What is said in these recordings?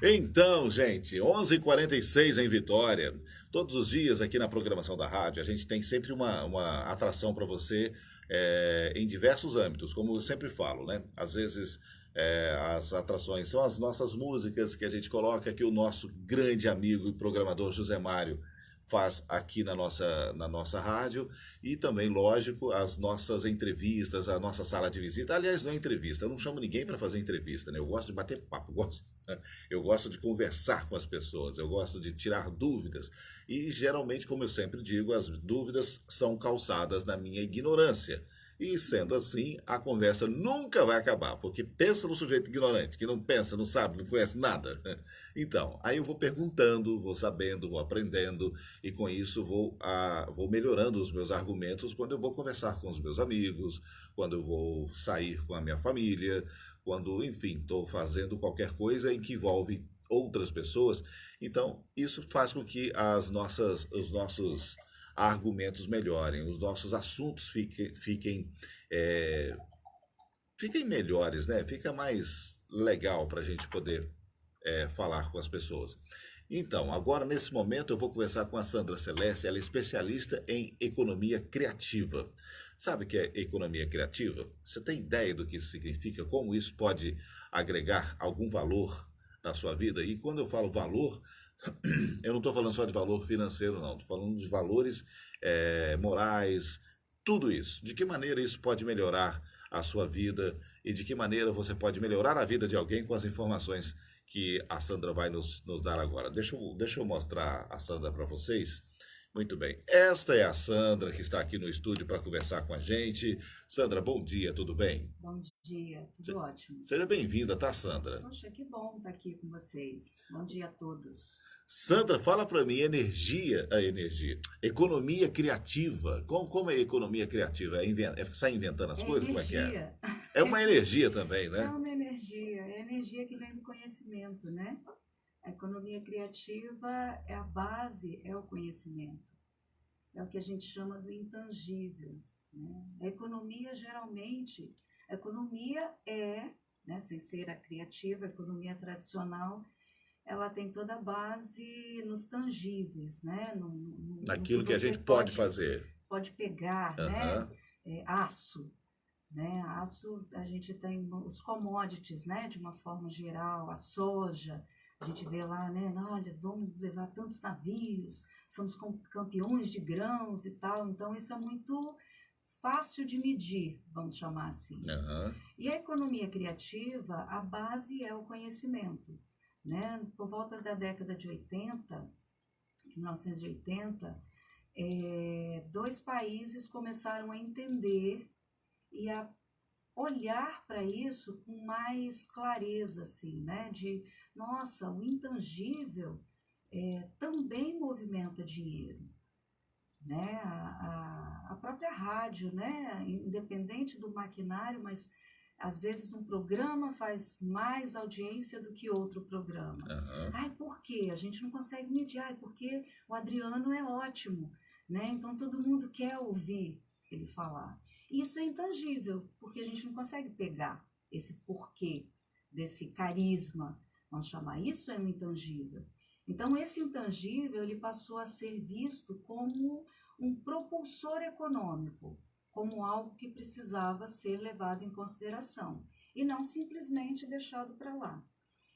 Então, gente, 11h46 em Vitória. Todos os dias aqui na programação da rádio, a gente tem sempre uma atração para você em diversos âmbitos, como eu sempre falo, né? Às vezes as atrações são as nossas músicas que a gente coloca, que o nosso grande amigo e programador José Mário faz aqui na nossa rádio, e também, lógico, as nossas entrevistas, a nossa sala de visita. Aliás, não é entrevista, eu não chamo ninguém para fazer entrevista, né? Eu gosto de bater papo, eu gosto de conversar com as pessoas, eu gosto de tirar dúvidas. E geralmente, como eu sempre digo, as dúvidas são calçadas na minha ignorância. E sendo assim, a conversa nunca vai acabar, porque pensa no sujeito ignorante, que não pensa, não sabe, não conhece nada. Então, aí eu vou perguntando, vou sabendo, vou aprendendo, e com isso vou melhorando os meus argumentos quando eu vou conversar com os meus amigos, quando eu vou sair com a minha família, quando, enfim, estou fazendo qualquer coisa em que envolve outras pessoas. Então, isso faz com que os nossos argumentos melhorem, os nossos assuntos é, fiquem melhores, né? Fica mais legal para a gente poder falar com as pessoas. Então, agora nesse momento eu vou conversar com a Sandra Celeste, ela é especialista em economia criativa. Sabe o que é economia criativa? Você tem ideia do que isso significa? Como isso pode agregar algum valor na sua vida? E quando eu falo valor, eu não estou falando só de valor financeiro, não. Estou falando de valores morais, tudo isso. De que maneira isso pode melhorar a sua vida e de que maneira você pode melhorar a vida de alguém com as informações que a Sandra vai nos dar agora. Deixa eu mostrar a Sandra para vocês. Muito bem. Esta é a Sandra que está aqui no estúdio para conversar com a gente. Sandra, bom dia, tudo bem? Bom dia, tudo ótimo. Seja bem-vinda, tá, Sandra? Poxa, que bom estar aqui com vocês. Bom dia a todos. Sandra, fala para mim, economia criativa. Como é economia criativa? Sair inventando as É coisas? Como é que é? energia, É uma energia também, é né? uma energia, é energia que vem do conhecimento, né? A economia criativa é a base, é o conhecimento. É o que a gente chama do intangível, né? A economia geralmente, a economia né, sem ser a criativa, a economia tradicional, ela tem toda a base nos tangíveis, né? No que Naquilo que a você gente pode fazer. pode pegar, né? Aham. Aço, né? Aço, a gente tem os commodities, né? De uma forma geral, a soja, a gente vê lá, né? Olha, vamos levar tantos navios, somos campeões de grãos e tal. Então, isso é muito fácil de medir, vamos chamar assim. Aham. E a economia criativa, a base é o conhecimento, né? Por volta da década de 80, 1980, dois países começaram a entender e a olhar para isso com mais clareza, assim, né? De, nossa, o intangível também movimenta dinheiro, né? A própria rádio, né? Independente do maquinário, mas às vezes um programa faz mais audiência do que outro programa. Aham. Ai, por quê? A gente não consegue medir. Ai, porque o Adriano é ótimo, né? Então todo mundo quer ouvir ele falar. Isso é intangível, porque a gente não consegue pegar esse porquê desse carisma, vamos chamar. Isso é um intangível. Então esse intangível ele passou a ser visto como um propulsor econômico, como algo que precisava ser levado em consideração e não simplesmente deixado para lá.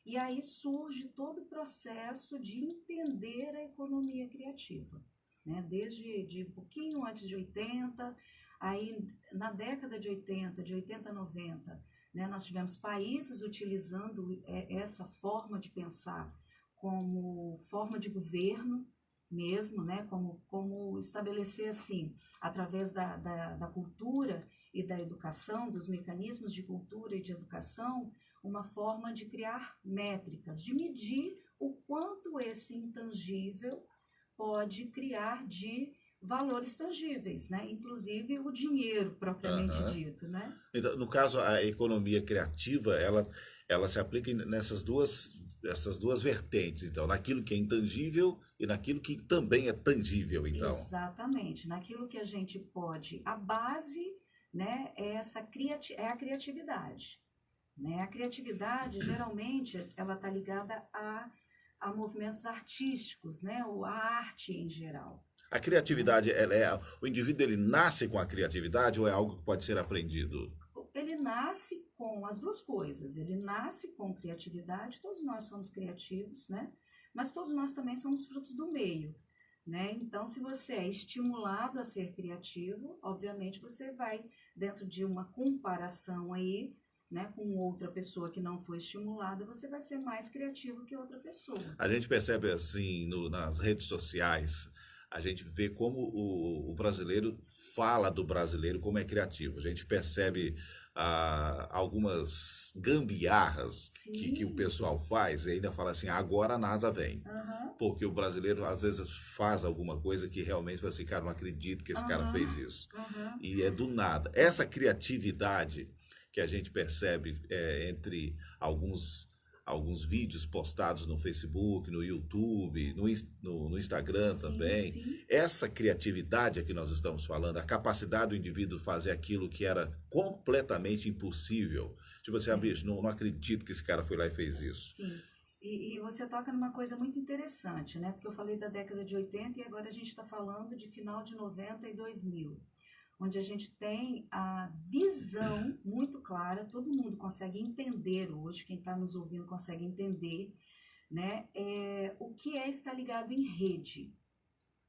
E aí surge todo o processo de entender a economia criativa, né? Desde um pouquinho antes de 80, aí na década de 80 a 90, né, nós tivemos países utilizando essa forma de pensar como forma de governo mesmo, né, como estabelecer assim, através da cultura e da educação, dos mecanismos de cultura e de educação, uma forma de criar métricas, de medir o quanto esse intangível pode criar de valores tangíveis, né? Inclusive o dinheiro propriamente Aham. dito, né? Então, no caso, a economia criativa, ela se aplica essas duas vertentes, então, naquilo que é intangível e naquilo que também é tangível, então. Exatamente, naquilo que a gente pode, a base, né, é a criatividade. né? A criatividade, geralmente, ela está ligada a movimentos artísticos, né? Ou a arte em geral. A criatividade, o indivíduo ele nasce com a criatividade ou é algo que pode ser aprendido? Ele nasce com as duas coisas. Ele nasce com criatividade, todos nós somos criativos, né? Mas todos nós também somos frutos do meio, né? Então, se você é estimulado a ser criativo, obviamente você vai, dentro de uma comparação aí, né, com outra pessoa que não foi estimulada, você vai ser mais criativo que outra pessoa. A gente percebe assim nas redes sociais, a gente vê como o brasileiro fala do brasileiro como é criativo. A gente percebe algumas gambiarras que o pessoal faz e ainda fala assim, agora a NASA vem. Uhum. Porque o brasileiro às vezes faz alguma coisa que realmente fala assim, cara, não acredito que esse cara fez isso. Uhum. E é do nada. Essa criatividade que a gente percebe entre alguns vídeos postados no Facebook, no YouTube, no Instagram também. Sim. Essa criatividade a que nós estamos falando, a capacidade do indivíduo fazer aquilo que era completamente impossível. Tipo assim, bicho, não acredito que esse cara foi lá e fez isso. Sim. E você toca numa coisa muito interessante, né? Porque eu falei da década de 80 e agora a gente está falando de final de 90 e 2000. Onde a gente tem a visão muito clara, todo mundo consegue entender hoje, quem está nos ouvindo consegue entender, né, o que é estar ligado em rede.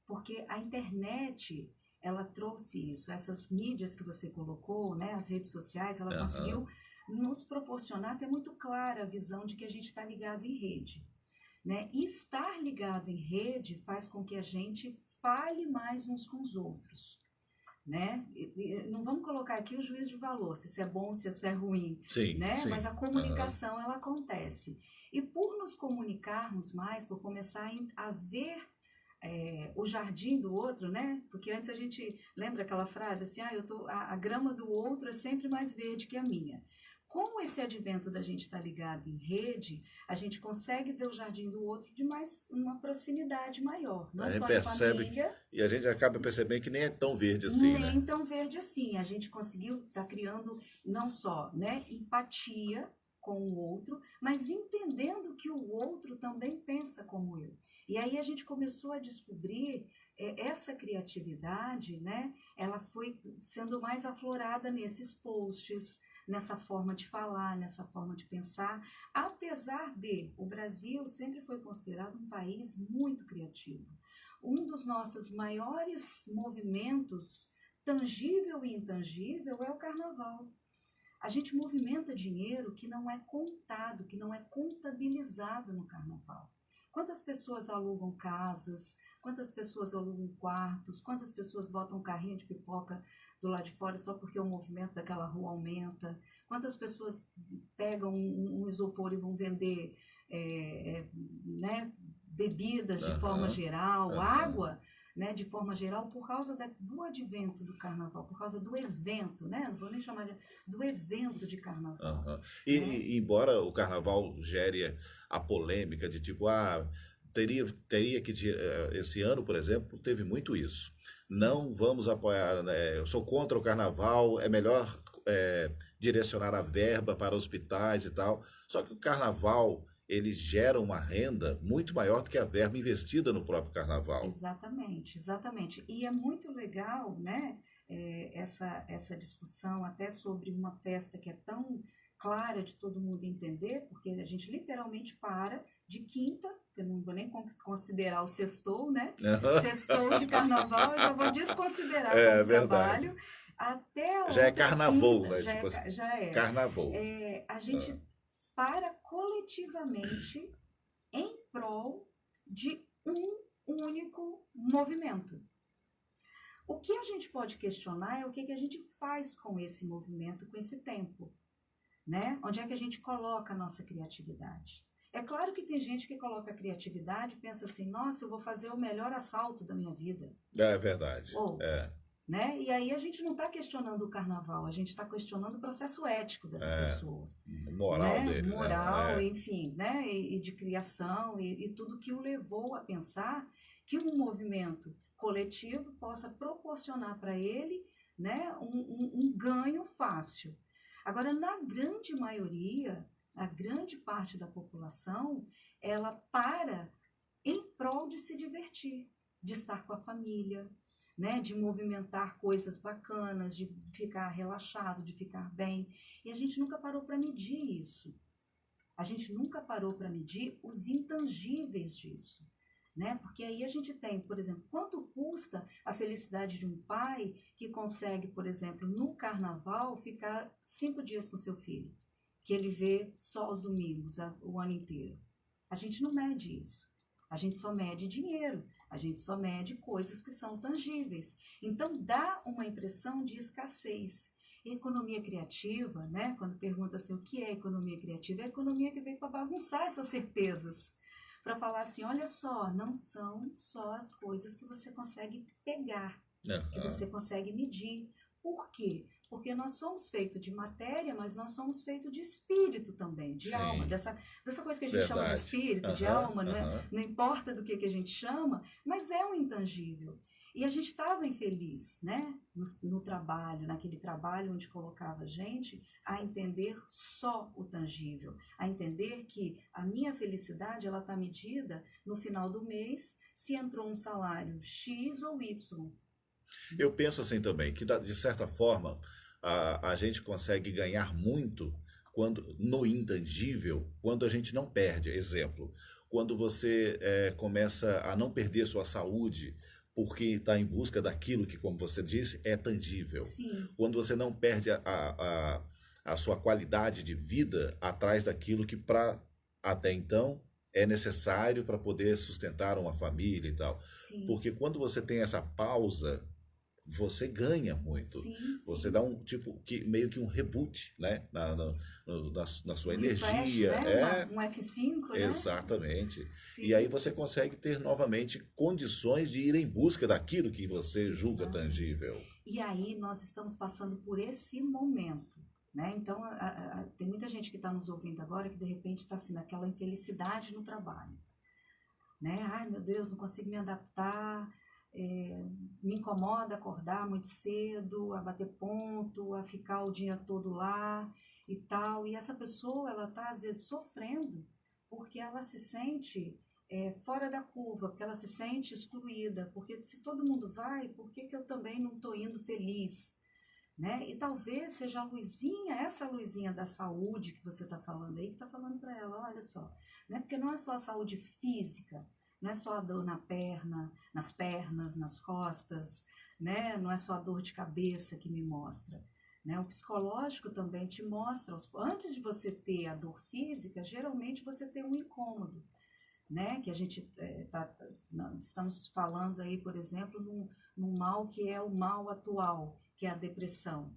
Porque a internet, ela trouxe isso, essas mídias que você colocou, né, as redes sociais, ela conseguiu nos proporcionar, ter muito clara a visão de que a gente está ligado em rede. Né? E estar ligado em rede faz com que a gente fale mais uns com os outros. Né? Não vamos colocar aqui o juízo de valor, se isso é bom, se isso é ruim, sim, né? Sim. Mas a comunicação, ela acontece. E por nos comunicarmos mais, por começar a ver o jardim do outro, né? Porque antes a gente lembra aquela frase assim, a grama do outro é sempre mais verde que a minha. Com esse advento da gente estar ligado em rede, a gente consegue ver o jardim do outro de uma proximidade maior. Não só em família. E a gente acaba percebendo que nem é tão verde assim, né? Nem tão verde assim. A gente conseguiu estar criando não só, né, empatia com o outro, mas entendendo que o outro também pensa como eu. E aí a gente começou a descobrir essa criatividade, né? Ela foi sendo mais aflorada nesses posts, nessa forma de falar, nessa forma de pensar, apesar de o Brasil sempre foi considerado um país muito criativo. Um dos nossos maiores movimentos, tangível e intangível, é o carnaval. A gente movimenta dinheiro que não é contado, que não é contabilizado no carnaval. Quantas pessoas alugam casas, quantas pessoas alugam quartos, quantas pessoas botam um carrinho de pipoca do lado de fora só porque o movimento daquela rua aumenta, quantas pessoas pegam um isopor e vão vender né, bebidas de forma geral, água, né, de forma geral, por causa do advento do carnaval, por causa do evento, né? Não vou nem chamar do evento de carnaval. E embora o carnaval gere a polêmica de tipo, teria que, esse ano, por exemplo, teve muito isso. Não vamos apoiar, né? Eu sou contra o carnaval, é melhor direcionar a verba para hospitais e tal. Só que o carnaval, ele gera uma renda muito maior do que a verba investida no próprio carnaval. Exatamente, exatamente. E é muito legal, né, essa discussão até sobre uma festa que é tão clara de todo mundo entender, porque a gente literalmente para de quinta, eu não vou nem considerar o sextou, né? Sextou de carnaval, eu já vou desconsiderar como trabalho. Até já é carnaval, quinta, né? Já é. Carnaval. A gente para coletivamente em prol de um único movimento. O que a gente pode questionar é o que a gente faz com esse movimento, com esse tempo, né? Onde é que a gente coloca a nossa criatividade? É claro que tem gente que coloca a criatividade e pensa assim, nossa, eu vou fazer o melhor assalto da minha vida. É verdade. Né? E aí a gente não está questionando o carnaval, a gente está questionando o processo ético dessa pessoa. Moral né? dele. Moral, enfim, né? E de criação e tudo que o levou a pensar que um movimento coletivo possa proporcionar para ele, né, um ganho fácil. Agora, na grande maioria, a grande parte da população, ela para em prol de se divertir, de estar com a família, né, de movimentar coisas bacanas, de ficar relaxado, de ficar bem. E a gente nunca parou para medir isso. A gente nunca parou para medir os intangíveis disso. Né? Porque aí a gente tem, por exemplo, quanto custa a felicidade de um pai que consegue, por exemplo, no carnaval, ficar 5 dias com seu filho, que ele vê só aos domingos, o ano inteiro. A gente não mede isso. A gente só mede dinheiro, a gente só mede coisas que são tangíveis. Então, dá uma impressão de escassez. E economia criativa, né? Quando pergunta assim, o que é economia criativa? É a economia que veio para bagunçar essas certezas. Para falar assim, olha só, não são só as coisas que você consegue pegar, que você consegue medir. Por quê? Porque nós somos feitos de matéria, mas nós somos feitos de espírito também, de alma. Dessa coisa que a gente chama de espírito, de alma, não importa do que a gente chama, mas é um intangível. E a gente estava infeliz, né? No trabalho, naquele trabalho onde colocava a gente a entender só o tangível, a entender que a minha felicidade ela está medida no final do mês se entrou um salário X ou Y. Eu penso assim também, que de certa forma a gente consegue ganhar muito quando no intangível, quando a gente não perde. Exemplo, quando você começa a não perder sua saúde, porque está em busca daquilo que, como você disse, é tangível. Sim. Quando você não perde a sua qualidade de vida atrás daquilo que até então é necessário para poder sustentar uma família e tal. Sim. Porque quando você tem essa pausa, você ganha muito. Sim, você dá um tipo meio que um reboot, né? Na sua energia. Refresh, né? Um F5, né? Exatamente. Sim. E aí você consegue ter novamente condições de ir em busca daquilo que você julga tangível. E aí nós estamos passando por esse momento. Né? Então, tem muita gente que está nos ouvindo agora que de repente está assim, naquela infelicidade no trabalho. Né? Ai, meu Deus, não consigo me adaptar. Me incomoda acordar muito cedo, a bater ponto, a ficar o dia todo lá e tal. E essa pessoa, ela está às vezes sofrendo porque ela se sente fora da curva, porque ela se sente excluída, porque se todo mundo vai, por que eu também não estou indo feliz? Né? E talvez seja a luzinha, essa luzinha da saúde que você está falando aí, que está falando para ela, olha só, né? Porque não é só a saúde física, não é só a dor na perna, nas pernas, nas costas, né? Não é só a dor de cabeça que me mostra. Né? O psicológico também te mostra, antes de você ter a dor física, geralmente você tem um incômodo. Né? Que a gente estamos falando aí, por exemplo, num mal que é o mal atual, que é a depressão.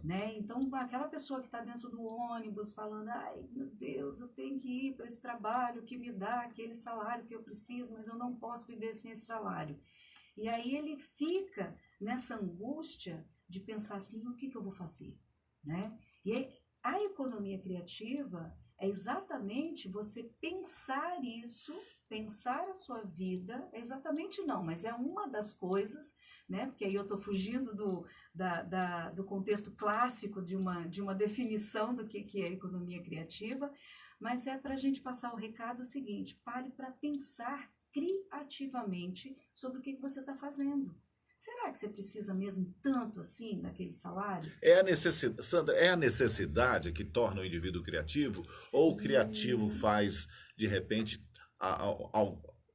Né? Então, aquela pessoa que está dentro do ônibus falando, ai, meu Deus, eu tenho que ir para esse trabalho que me dá aquele salário que eu preciso, mas eu não posso viver sem esse salário. E aí ele fica nessa angústia de pensar assim, o que eu vou fazer? Né? E aí, a economia criativa é exatamente você pensar isso, pensar a sua vida, exatamente não, mas é uma das coisas, né? Porque aí eu estou fugindo do contexto clássico de uma definição do que é economia criativa, mas é para a gente passar o recado seguinte, pare para pensar criativamente sobre o que você está fazendo. Será que você precisa mesmo tanto assim daquele salário? Sandra, é a necessidade que torna o indivíduo criativo? Ou o criativo faz, de repente,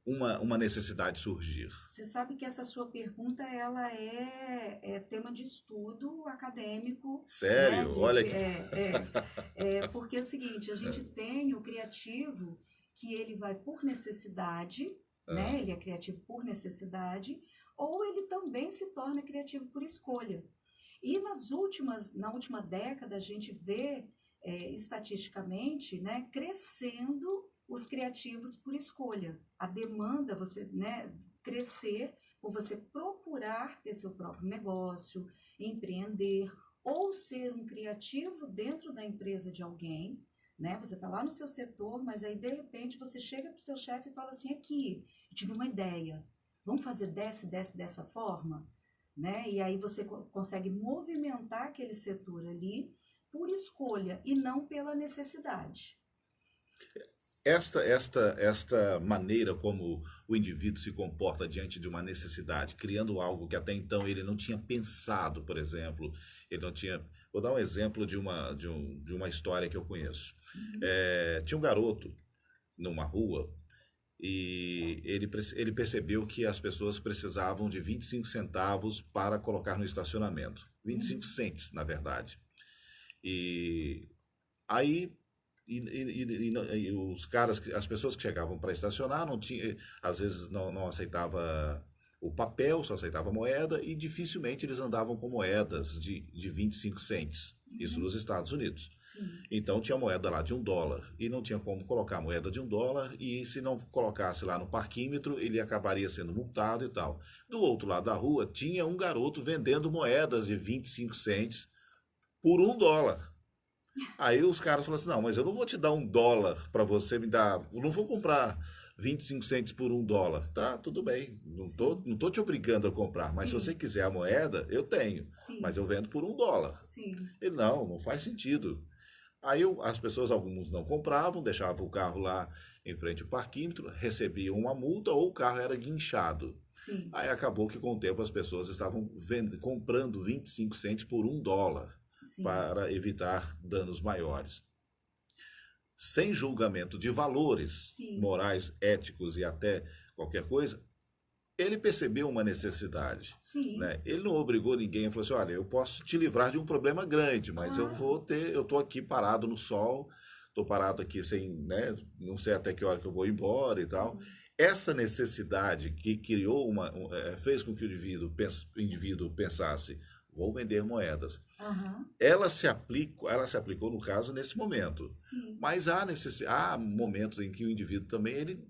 uma necessidade surgir? Você sabe que essa sua pergunta ela é tema de estudo acadêmico. Sério? Né? Olha que... Porque é o seguinte, a gente tem o criativo que ele vai por necessidade, né? Ele é criativo por necessidade, ou ele também se torna criativo por escolha. E na última década, a gente vê, estatisticamente, né, crescendo os criativos por escolha. A demanda, crescer por você procurar ter seu próprio negócio, empreender, ou ser um criativo dentro da empresa de alguém, né? Você está lá no seu setor, mas aí, de repente, você chega para o seu chefe e fala assim, aqui, eu tive uma ideia. Vamos fazer dessa forma? Né? E aí você consegue movimentar aquele setor ali por escolha e não pela necessidade. Esta maneira como o indivíduo se comporta diante de uma necessidade, criando algo que até então ele não tinha pensado, por exemplo, ele não tinha. Vou dar um exemplo de uma história que eu conheço. Tinha um garoto numa rua e ele percebeu que as pessoas precisavam de 25 centavos para colocar no estacionamento. 25 cents, na verdade. E aí e os caras, as pessoas que chegavam para estacionar, não tinha, às vezes não aceitava o papel, só aceitava moeda, e dificilmente eles andavam com moedas de 25 cents, isso nos Estados Unidos. Sim. Então tinha moeda lá de $1, e não tinha como colocar moeda de $1, e se não colocasse lá no parquímetro, ele acabaria sendo multado e tal. Do outro lado da rua, tinha um garoto vendendo moedas de 25 cents por $1. Aí os caras falaram assim, não, mas eu não vou te dar $1 para você me dar, eu não vou comprar 25 cents por $1. Tá, tudo bem, não tô te obrigando a comprar, mas se Sim. você quiser a moeda, eu tenho, Sim. mas eu vendo por $1. Sim. Ele, não faz sentido. Aí as pessoas, alguns não compravam, deixavam o carro lá em frente ao parquímetro, recebiam uma multa ou o carro era guinchado. Sim. Aí acabou que com o tempo as pessoas estavam comprando 25 cents por $1. Sim. Para evitar danos maiores. Sem julgamento de valores Sim. morais, éticos e até qualquer coisa, ele percebeu uma necessidade. Sim. Né? Ele não obrigou ninguém a falar assim, olha, eu posso te livrar de um problema grande, mas eu estou aqui parado no sol, estou parado aqui sem, né, não sei até que hora que eu vou embora e tal. Essa necessidade que criou fez com que o indivíduo pensasse, vou vender moedas. Ela se aplicou no caso nesse momento. Sim. Mas há momentos em que o indivíduo também ele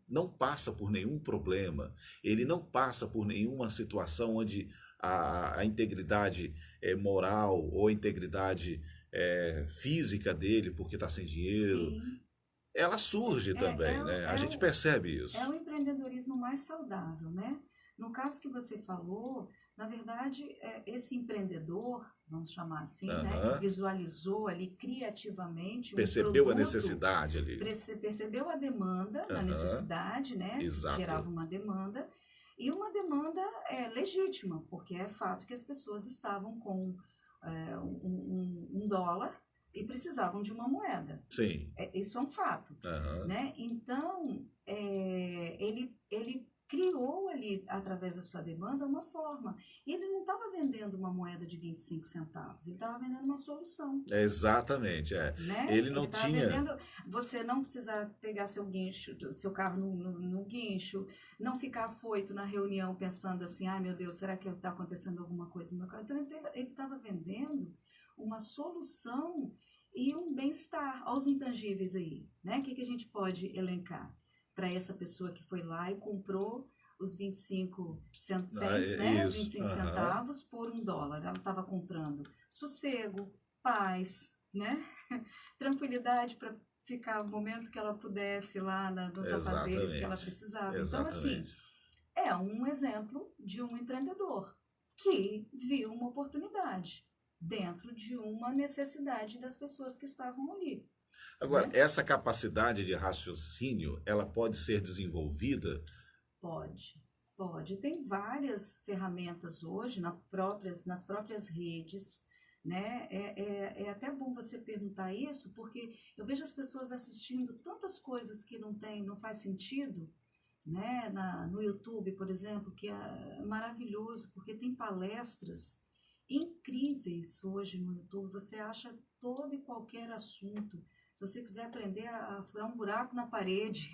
não passa por nenhum problema, ele não passa por nenhuma situação onde a integridade moral ou a integridade física dele, porque está sem dinheiro, Sim. ela surge também, né? A gente percebe isso. É o empreendedorismo mais saudável, né? No caso que você falou, na verdade, esse empreendedor, vamos chamar assim, né, que visualizou ali criativamente percebeu produto, a necessidade ali. Percebeu a demanda, a necessidade, né? Exato. Gerava uma demanda, e uma demanda legítima, porque é fato que as pessoas estavam com um dólar e precisavam de uma moeda. Sim. Isso é um fato. Né? Então, ele criou ali, através da sua demanda, uma forma. E ele não estava vendendo uma moeda de 25 centavos, ele estava vendendo uma solução. Exatamente, Né? Ele não tinha... vendendo, você não precisa pegar seu guincho, seu carro no guincho, não ficar afoito na reunião pensando assim, ai meu Deus, será que está acontecendo alguma coisa no meu carro? Então, ele estava vendendo uma solução e um bem-estar aos intangíveis aí, né? O que a gente pode elencar para essa pessoa que foi lá e comprou os 25 cents, né? Os 25 centavos por $1. Ela estava comprando sossego, paz, né? Tranquilidade para ficar o momento que ela pudesse lá nos afazeres que ela precisava. Exatamente. Então, assim, é um exemplo de um empreendedor que viu uma oportunidade dentro de uma necessidade das pessoas que estavam ali. Agora, né? Essa capacidade de raciocínio, ela pode ser desenvolvida? Pode. Tem várias ferramentas hoje nas próprias redes, né? É até bom você perguntar isso, porque eu vejo as pessoas assistindo tantas coisas que não faz sentido, né? No YouTube, por exemplo, que é maravilhoso, porque tem palestras incríveis hoje no YouTube. Você acha todo e qualquer assunto. Se você quiser aprender a furar um buraco na parede,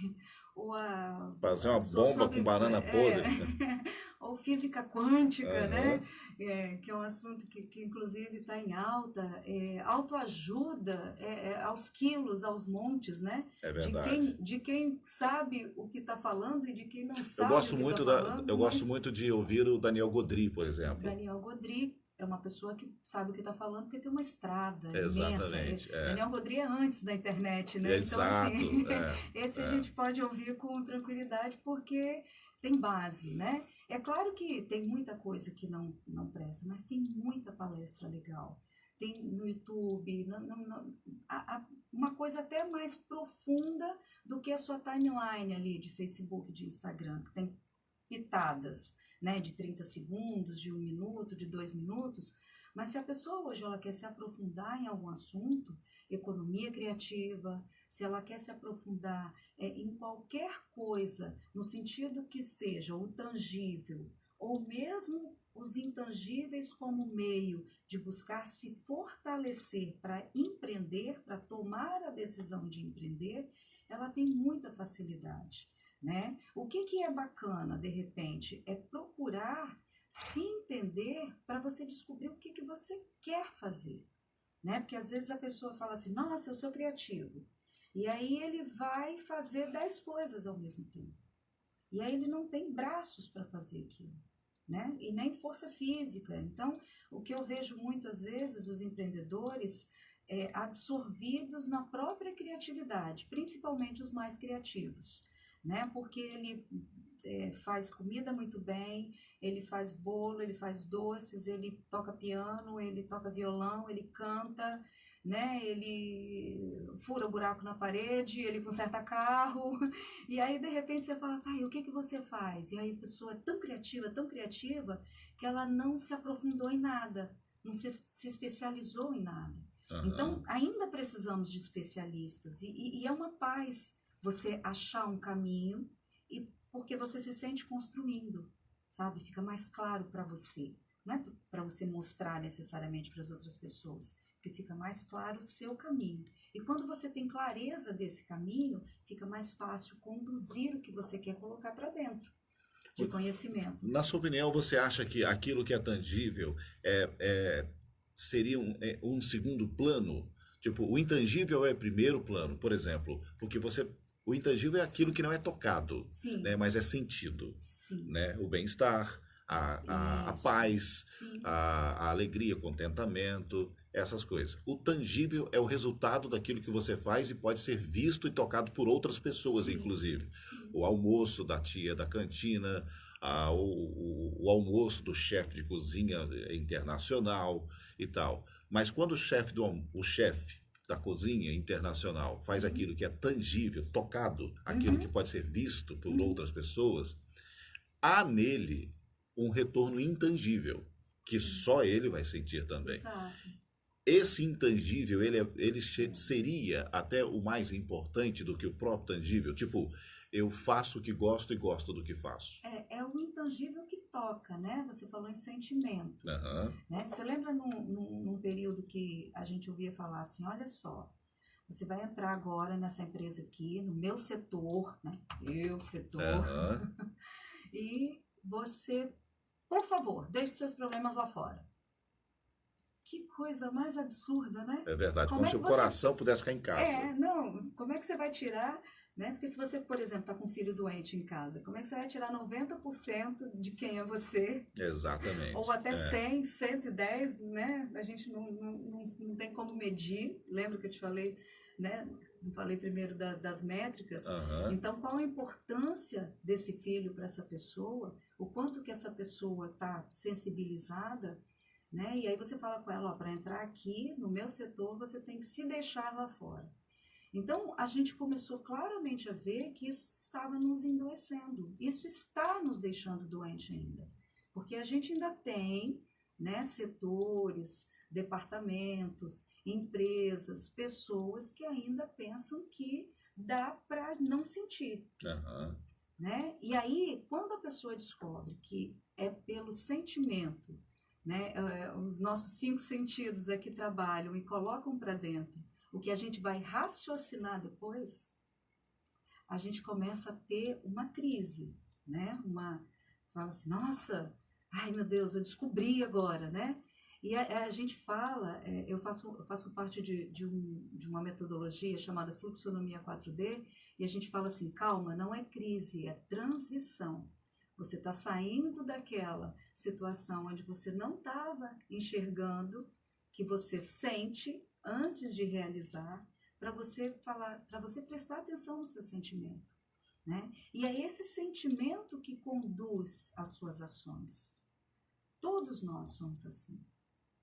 ou a fazer uma bomba com banana podre, ou física quântica, né? Que é um assunto que inclusive está em alta, autoajuda aos quilos, aos montes, né? É verdade. De quem sabe o que está falando e de quem não sabe Eu gosto muito de ouvir o Daniel Godry, por exemplo. Daniel Godry é uma pessoa que sabe o que está falando, porque tem uma estrada Exatamente, imensa. Daniel Godry é antes da internet, né? Exato. Então, assim, esse a gente pode ouvir com tranquilidade, porque tem base, né? É claro que tem muita coisa que não presta, mas tem muita palestra legal. tem no YouTube, uma coisa até mais profunda do que a sua timeline ali de Facebook, de Instagram, que tem pitadas, né, de 30 segundos, de 1 minuto, de 2 minutos, mas se a pessoa hoje ela quer se aprofundar em algum assunto, economia criativa, se ela quer se aprofundar em qualquer coisa, no sentido que seja o tangível, ou mesmo os intangíveis como meio de buscar se fortalecer para empreender, para tomar a decisão de empreender, ela tem muita facilidade, né? O que é bacana, de repente, é procurar se entender para você descobrir o que você quer fazer, né? Porque às vezes a pessoa fala assim, nossa, eu sou criativo. E aí ele vai fazer 10 coisas ao mesmo tempo. E aí ele não tem braços para fazer aquilo, né? E nem força física. Então, o que eu vejo muitas vezes, os empreendedores absorvidos na própria criatividade, principalmente os mais criativos, né? Porque ele faz comida muito bem, ele faz bolo, ele faz doces, ele toca piano, ele toca violão, ele canta, né? Ele fura o buraco na parede, ele conserta carro, e aí de repente você fala, tá, e o que você faz? E aí a pessoa é tão criativa, que ela não se aprofundou em nada, não se especializou em nada. Uhum. Então, ainda precisamos de especialistas, e é uma paz você achar um caminho, e porque você se sente construindo, sabe? Fica mais claro para você. Não é para você mostrar necessariamente para as outras pessoas, porque fica mais claro o seu caminho. E quando você tem clareza desse caminho, fica mais fácil conduzir o que você quer colocar para dentro de conhecimento. Na sua opinião, você acha que aquilo que é tangível seria um segundo plano? Tipo, o intangível é primeiro plano, por exemplo, porque o intangível é aquilo que não é tocado, né, mas é sentido. Sim. Né? O bem-estar, a paz, a alegria, o contentamento, essas coisas. O tangível é o resultado daquilo que você faz e pode ser visto e tocado por outras pessoas, inclusive. O almoço da tia da cantina, o almoço do chefe de cozinha internacional e tal. Mas quando o chefe da cozinha internacional faz aquilo que é tangível, tocado, aquilo que pode ser visto por outras pessoas, há nele um retorno intangível, que só ele vai sentir também. Exato. Esse intangível, ele seria até o mais importante do que o próprio tangível. Tipo, eu faço o que gosto e gosto do que faço. É o intangível que toca, né? Você falou em sentimento. Uhum. Né? Você lembra num período que a gente ouvia falar assim, olha só, você vai entrar agora nessa empresa aqui, no meu setor, né? Meu setor. Uhum. E você, por favor, deixe seus problemas lá fora. Que coisa mais absurda, né? É verdade, como se o coração pudesse ficar em casa. Como é que você vai tirar, né? Porque se você, por exemplo, está com um filho doente em casa, como é que você vai tirar 90% de quem é você? Exatamente. Ou até 100, 110, né? A gente não tem como medir. Lembra que eu te falei, né? Falei primeiro das métricas. Uhum. Então, qual a importância desse filho para essa pessoa? O quanto que essa pessoa está sensibilizada? Né? E aí você fala com ela, para entrar aqui no meu setor, você tem que se deixar lá fora. Então, a gente começou claramente a ver que isso estava nos endoecendo. Isso está nos deixando doente ainda. Porque a gente ainda tem, né, setores, departamentos, empresas, pessoas que ainda pensam que dá para não sentir. Uhum. Né? E aí, quando a pessoa descobre que é pelo sentimento, né, os nossos 5 sentidos aqui trabalham e colocam para dentro o que a gente vai raciocinar depois, a gente começa a ter uma crise, né? Fala assim, nossa, ai meu Deus, eu descobri agora, né? E a gente fala, eu faço parte de uma metodologia chamada Fluxonomia 4D, e a gente fala assim, calma, não é crise, é transição. Você está saindo daquela situação onde você não estava enxergando, que você sente antes de realizar, para você prestar atenção no seu sentimento, né? E é esse sentimento que conduz as suas ações. Todos nós somos assim.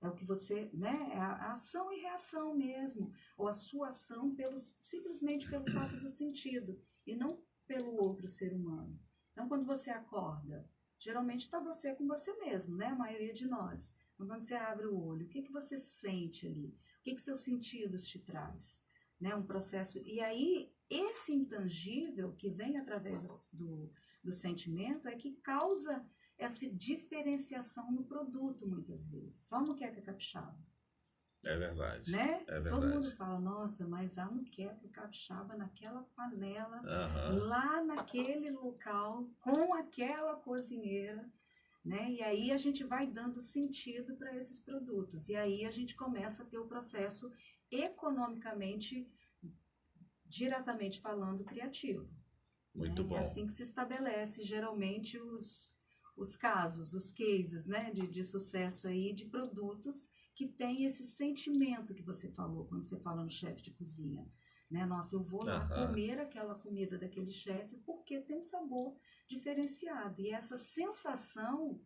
É o que você, né? É a ação e reação mesmo, ou a sua ação simplesmente pelo fato do sentido, e não pelo outro ser humano. Então, quando você acorda, geralmente está você com você mesmo, né? A maioria de nós. Então, quando você abre o olho, o que você sente ali? O que seus sentidos te traz? Né? Um processo. E aí, esse intangível que vem através do sentimento é que causa essa diferenciação no produto, muitas vezes. Só a moqueca capixaba. É verdade. Né? É Todo mundo verdade. fala, nossa, mas a moqueca capixaba naquela panela, Aham. lá naquele local, com aquela cozinheira, né? E aí a gente vai dando sentido para esses produtos. E aí a gente começa a ter o processo economicamente, diretamente falando, criativo. Muito Né? É bom. assim que se estabelece geralmente os casos, os cases, né, de sucesso aí de produtos que têm esse sentimento que você falou quando você fala no chefe de cozinha. Né? Nossa, eu vou lá Aham. comer aquela comida daquele chefe porque tem um sabor diferenciado. E essa sensação,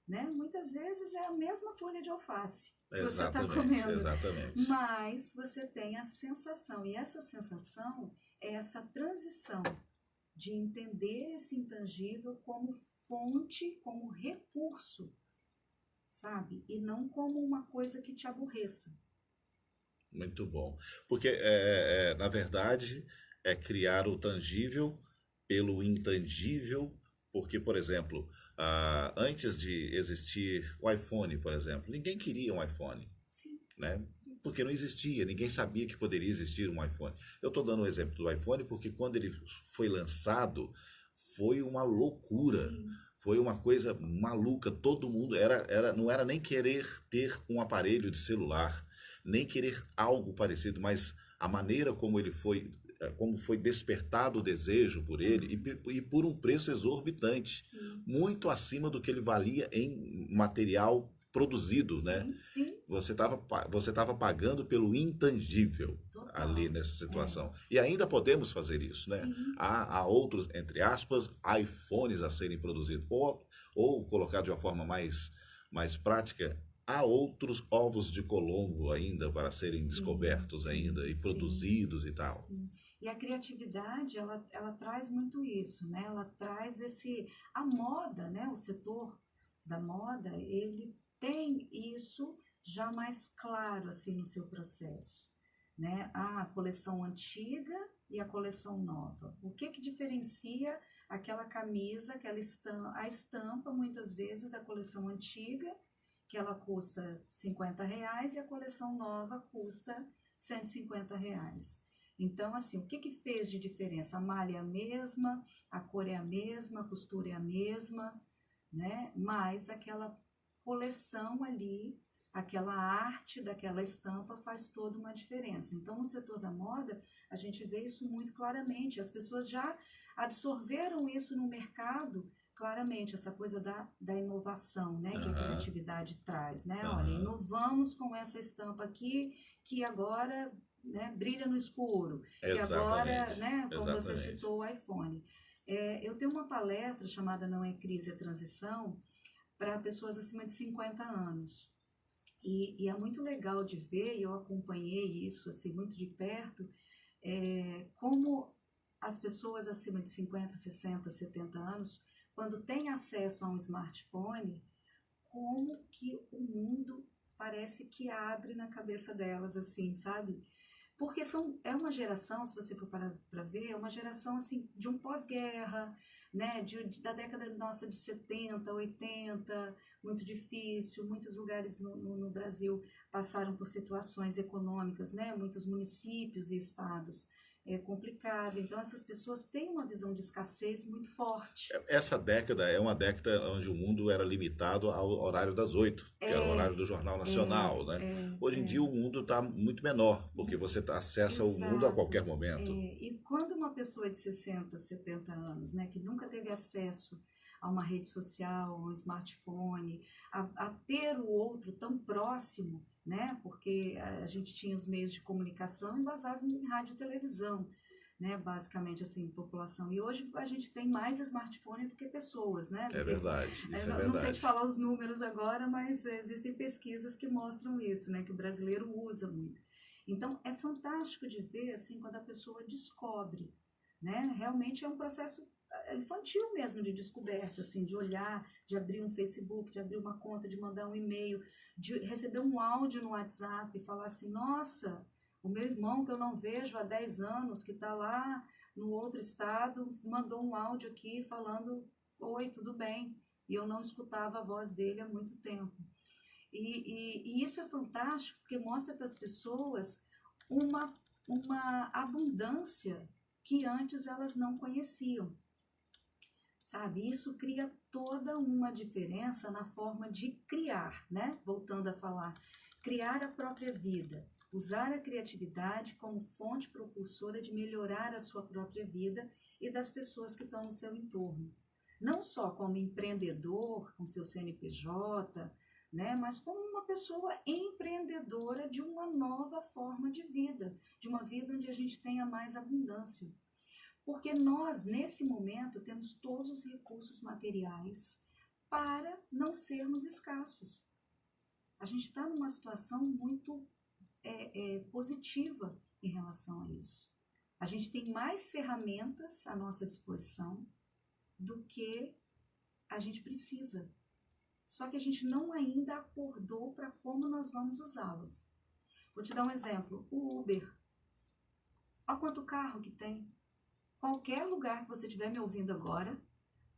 né, muitas vezes é a mesma folha de alface que você está Exatamente, comendo, exatamente. mas você tem a sensação, e essa sensação é essa transição de entender esse intangível como fonte, como recurso, sabe? E não como uma coisa que te aborreça. Muito bom. Porque, na verdade, é criar o tangível pelo intangível, porque, por exemplo, antes de existir o iPhone, por exemplo, ninguém queria um iPhone, Sim, né? Porque não existia, ninguém sabia que poderia existir um iPhone. Eu estou dando o exemplo do iPhone porque quando ele foi lançado, foi uma loucura, sim, foi uma coisa maluca. Todo mundo não era nem querer ter um aparelho de celular, nem querer algo parecido, mas a maneira como ele foi, como foi despertado o desejo por ele uhum, e por um preço exorbitante, sim, muito acima do que ele valia em material produzido, né? sim, sim, Você tava pagando pelo intangível ali total. nessa É, situação. E ainda podemos fazer isso, né? sim, Há outros, entre aspas, iPhones a serem produzidos. Ou colocado de uma forma mais prática, há outros ovos de Colombo ainda para serem sim, descobertos sim, ainda e sim, produzidos e tal. sim. E a criatividade, ela traz muito isso, né? Ela traz a moda, né? O setor da moda, ele tem isso já mais claro, assim, no seu processo, né? A coleção antiga e a coleção nova. O que diferencia aquela camisa, a estampa, muitas vezes, da coleção antiga, que ela custa R$ 50, e a coleção nova custa R$ 150. Então, assim, o que fez de diferença? A malha é a mesma, a cor é a mesma, a costura é a mesma, né? Mas aquela coleção ali, aquela arte daquela estampa faz toda uma diferença. Então, no setor da moda, a gente vê isso muito claramente. As pessoas já absorveram isso no mercado, claramente, essa coisa da inovação, né? Que a Aham, criatividade traz, né? Olha, aham. inovamos com essa estampa aqui, que agora, né, brilha no escuro, que agora, Exatamente, né, como você exatamente. citou, o iPhone. Eu tenho uma palestra chamada Não é Crise, é Transição, para pessoas acima de 50 anos. E é muito legal de ver, e eu acompanhei isso assim, muito de perto, como as pessoas acima de 50, 60, 70 anos, quando têm acesso a um smartphone, como que o mundo parece que abre na cabeça delas, assim, sabe? Porque é uma geração, se você for para ver, é uma geração assim de um pós-guerra, né? Da década nossa de 70, 80, muito difícil. Muitos lugares no Brasil passaram por situações econômicas, né? Muitos municípios e estados é complicado. Então essas pessoas têm uma visão de escassez muito forte. Essa década é uma década onde o mundo era limitado ao horário das 8, que era o horário É, do Jornal é, Nacional, né? é, Hoje em dia é. o mundo está muito menor, porque você acessa o mundo a Exato. qualquer momento. E quando uma pessoa de 60, 70 anos, né, que nunca teve acesso a uma rede social, a um smartphone, a ter o outro tão próximo, né, porque a gente tinha os meios de comunicação embasados em rádio e televisão. né? Basicamente, assim, população. E hoje a gente tem mais smartphone do que pessoas, né? É verdade, isso é Não sei te verdade. falar os números agora, mas existem pesquisas que mostram isso, né? Que o brasileiro usa muito. Então, é fantástico de ver, assim, quando a pessoa descobre, né? Realmente é um processo infantil mesmo de descoberta, assim, de olhar, de abrir um Facebook, de abrir uma conta, de mandar um e-mail, de receber um áudio no WhatsApp e falar assim, nossa, o meu irmão que eu não vejo há 10 anos, que está lá no outro estado, mandou um áudio aqui falando, oi, tudo bem? E eu não escutava a voz dele há muito tempo. E isso é fantástico, porque mostra para as pessoas uma, uma abundância que antes elas não conheciam, sabe? Isso cria toda uma diferença na forma de criar, né? Voltando a falar, criar a própria vida, usar a criatividade como fonte propulsora de melhorar a sua própria vida e das pessoas que estão no seu entorno. Não só como empreendedor, com seu CNPJ, né? Mas como uma pessoa empreendedora de uma nova forma de uma vida onde a gente tenha mais abundância. Porque nós, nesse momento, temos todos os recursos materiais para não sermos escassos. A gente está numa situação muito positiva em relação a isso. A gente tem mais ferramentas à nossa disposição do que a gente precisa. Só que a gente não ainda acordou para como nós vamos usá-las. Vou te dar um exemplo. O Uber. Olha quanto carro que tem. Qualquer lugar que você estiver me ouvindo agora,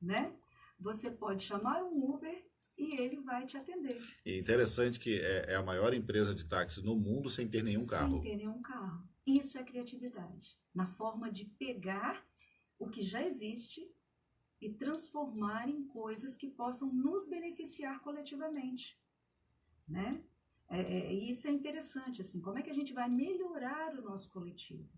né? Você pode chamar um Uber e ele vai te atender. E interessante que é a maior empresa de táxi no mundo sem ter nenhum carro. Sem ter nenhum carro. Isso é criatividade. Na forma de pegar o que já existe e transformar em coisas que possam nos beneficiar coletivamente, né? Isso é interessante, assim, como é que a gente vai melhorar o nosso coletivo?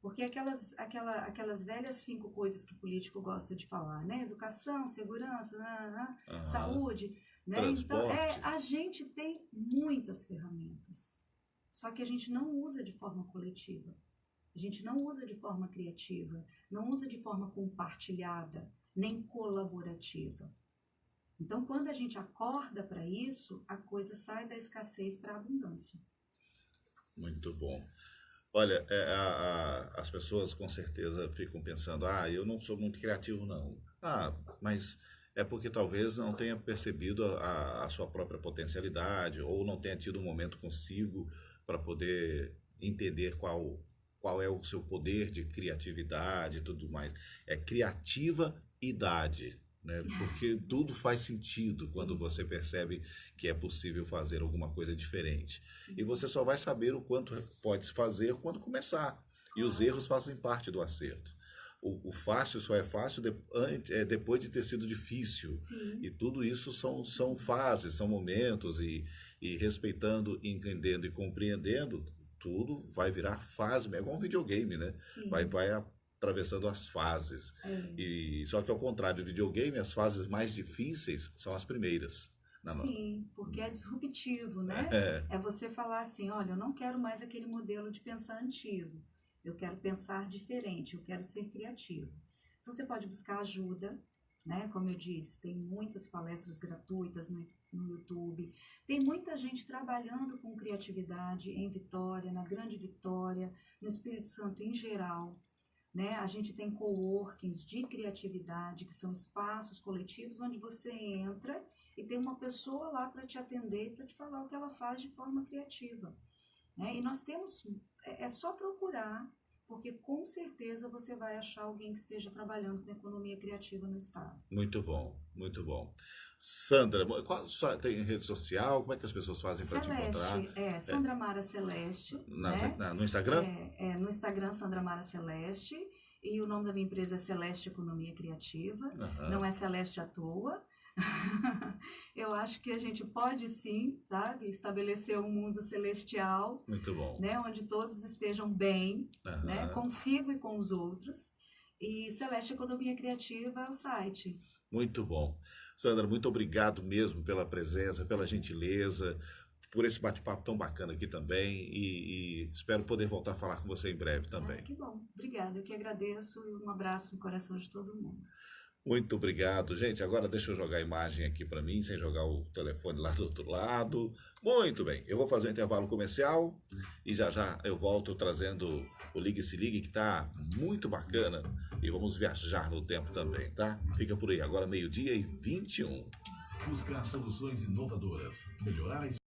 Porque aquelas velhas 5 coisas que o político gosta de falar, né? Educação, segurança, saúde, né? Então, Transporte. a gente tem muitas ferramentas, só que a gente não usa de forma coletiva. A gente não usa de forma criativa, não usa de forma compartilhada, nem colaborativa. Então, quando a gente acorda para isso, a coisa sai da escassez para a abundância. Muito bom. Olha, as pessoas com certeza ficam pensando, eu não sou muito criativo, não. Mas é porque talvez não tenha percebido a sua própria potencialidade ou não tenha tido um momento consigo para poder entender qual é o seu poder de criatividade e tudo mais. É criativa idade, né? Porque tudo faz sentido quando você percebe que é possível fazer alguma coisa diferente. E você só vai saber o quanto pode se fazer quando começar. E os erros fazem parte do acerto. O fácil só é fácil depois de ter sido difícil. Sim. E tudo isso são fases, são momentos, e respeitando, entendendo e compreendendo, tudo vai virar fase, é igual um videogame, né? Sim. Vai atravessando as fases. E só que ao contrário do videogame, as fases mais difíceis são as primeiras. Sim, porque é disruptivo, né? É você falar assim, olha, eu não quero mais aquele modelo de pensar antigo. Eu quero pensar diferente, eu quero ser criativo. Então você pode buscar ajuda, né? Como eu disse, tem muitas palestras gratuitas no YouTube. Tem muita gente trabalhando com criatividade em Vitória, na Grande Vitória, no Espírito Santo em geral. Né? A gente tem coworkings de criatividade, que são espaços coletivos onde você entra e tem uma pessoa lá para te atender, para te falar o que ela faz de forma criativa. Né? E nós temos, é só procurar, porque com certeza você vai achar alguém que esteja trabalhando com economia criativa no estado. Muito bom, muito bom. Sandra, tem rede social? Como é que as pessoas fazem para te encontrar? Sandra Mara Celeste. No Instagram? No Instagram, Sandra Mara Celeste. E o nome da minha empresa é Celeste Economia Criativa. Não é Celeste à toa. Eu acho que a gente pode sim, sabe, estabelecer um mundo celestial. Muito bom. Né, onde todos estejam bem, né, consigo e com os outros. E Celeste Economia Criativa é o site. Muito bom. Sandra, muito obrigado mesmo pela presença, pela gentileza, por esse bate-papo tão bacana aqui também e espero poder voltar a falar com você em breve também. Que bom. Obrigada. Eu que agradeço e um abraço no coração de todo mundo. Muito obrigado, gente. Agora deixa eu jogar a imagem aqui para mim, sem jogar o telefone lá do outro lado. Muito bem, eu vou fazer um intervalo comercial e já já eu volto trazendo o Ligue Se Ligue, que está muito bacana, e vamos viajar no tempo também, tá? Fica por aí, agora 12h21. Buscar soluções inovadoras, melhorar a